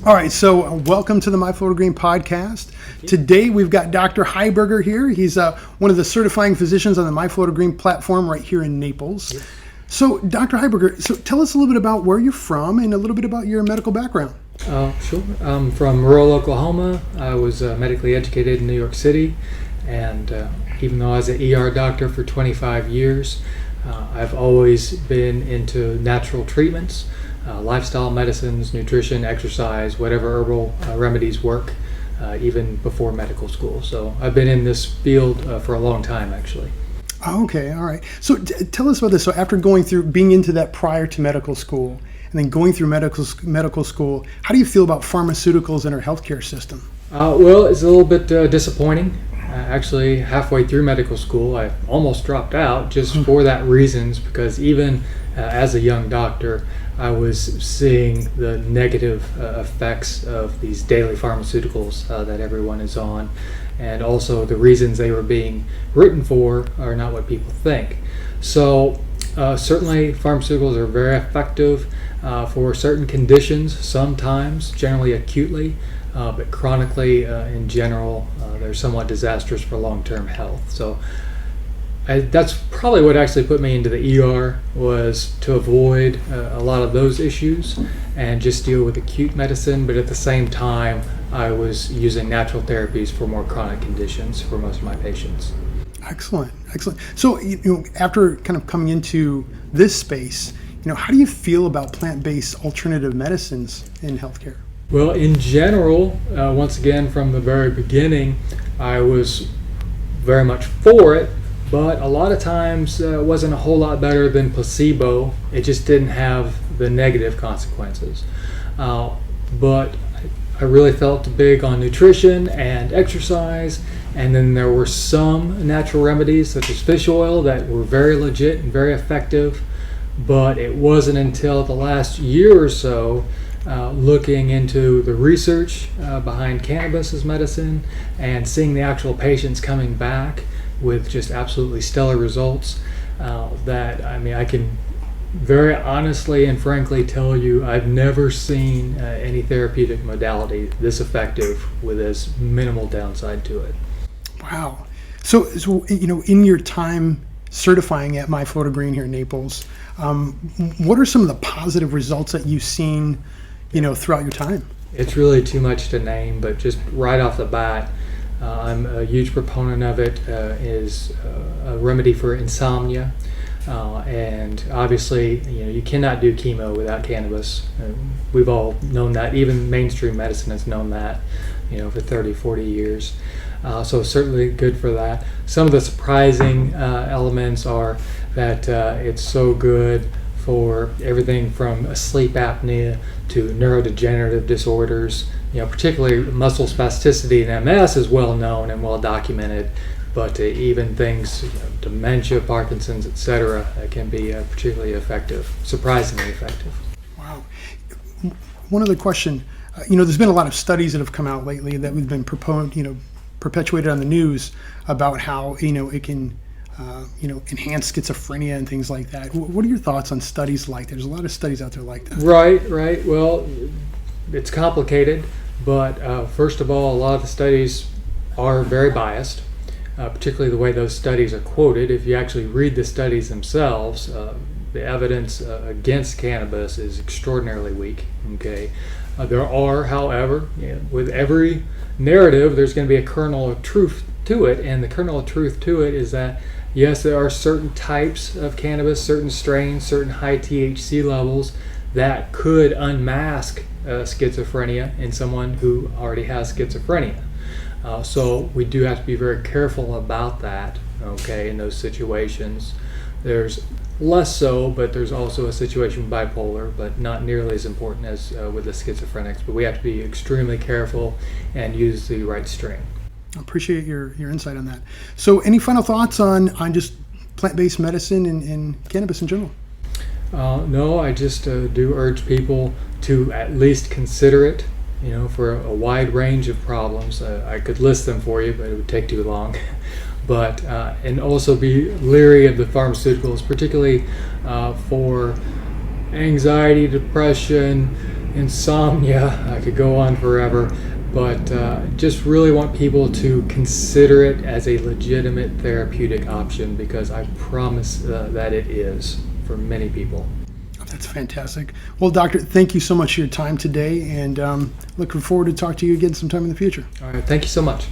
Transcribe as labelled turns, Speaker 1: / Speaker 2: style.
Speaker 1: All right, so welcome to the My Florida Green podcast. Today we've got Dr. Heiberger here. He's one of the certifying physicians on the My Florida Green platform right here in Naples. Yep. So, Dr. Heiberger, so tell us a little bit about where you're from and a little bit about your medical background.
Speaker 2: Sure. I'm from rural Oklahoma. I was medically educated in New York City, and even though I was an ER doctor for 25 years, I've always been into natural treatments. Lifestyle medicines, nutrition, exercise, whatever herbal remedies work, even before medical school. So I've been in this field for a long time, actually.
Speaker 1: Okay, all right. So tell us about this. So after being into that prior to medical school, and then going through medical school, how do you feel about pharmaceuticals in our healthcare system?
Speaker 2: Well, it's a little bit disappointing. Actually, halfway through medical school, I almost dropped out just for that reasons, because even as a young doctor, I was seeing the negative effects of these daily pharmaceuticals that everyone is on, and also the reasons they were being written for are not what people think. So certainly pharmaceuticals are very effective for certain conditions, sometimes, generally acutely, but chronically in general, they're somewhat disastrous for long-term health. So that's probably what actually put me into the ER, was to avoid a lot of those issues and just deal with acute medicine, but at the same time I was using natural therapies for more chronic conditions for most of my patients.
Speaker 1: Excellent. So after kind of coming into this space, how do you feel about plant-based alternative medicines in healthcare?
Speaker 2: Well, in general, once again from the very beginning, I was very much for it. But a lot of times it wasn't a whole lot better than placebo. It just didn't have the negative consequences. But I really felt big on nutrition and exercise. And then there were some natural remedies such as fish oil that were very legit and very effective. But it wasn't until the last year or so, looking into the research behind cannabis as medicine and seeing the actual patients coming back with just absolutely stellar results, I can very honestly and frankly tell you I've never seen any therapeutic modality this effective with as minimal downside to it. Wow.
Speaker 1: So in your time certifying at My Florida Green here in Naples, what are some of the positive results that you've seen throughout your time?
Speaker 2: It's really too much to name, but just right off the bat, I'm a huge proponent of it. Is a remedy for insomnia, and obviously you cannot do chemo without cannabis. We've all known that. Even mainstream medicine has known that for 30-40 years. So certainly good for that. Some of the surprising elements are that it's so good for everything from sleep apnea to neurodegenerative disorders. Particularly muscle spasticity in MS is well known and well documented, but even things, dementia, Parkinson's, etc., can be particularly effective, surprisingly effective.
Speaker 1: Wow. One other question. There's been a lot of studies that have come out lately that we've been perpetuated on the news about how it can enhance schizophrenia and things like that. What are your thoughts on studies like that? There's a lot of studies out there like that.
Speaker 2: Right. Well, it's complicated, but first of all, a lot of the studies are very biased, particularly the way those studies are quoted. If you actually read the studies themselves, the evidence against cannabis is extraordinarily weak. Okay, there are, however, with every narrative, there's going to be a kernel of truth to it, and the kernel of truth to it is that yes, there are certain types of cannabis, certain strains, certain high THC levels that could unmask schizophrenia in someone who already has schizophrenia. So we do have to be very careful about that, okay, in those situations. There's less so, but there's also a situation with bipolar, but not nearly as important as with the schizophrenics. But we have to be extremely careful and use the right strain.
Speaker 1: I appreciate your insight on that. So any final thoughts on just plant-based medicine and cannabis in general?
Speaker 2: No, I just do urge people to at least consider it, for a wide range of problems. I could list them for you, but it would take too long. But and also be leery of the pharmaceuticals, particularly for anxiety, depression, insomnia. I could go on forever, but just really want people to consider it as a legitimate therapeutic option, because I promise that it is for many people.
Speaker 1: That's fantastic. Well, Doctor, thank you so much for your time today, and looking forward to talk to you again sometime in the future.
Speaker 2: All right, thank you so much.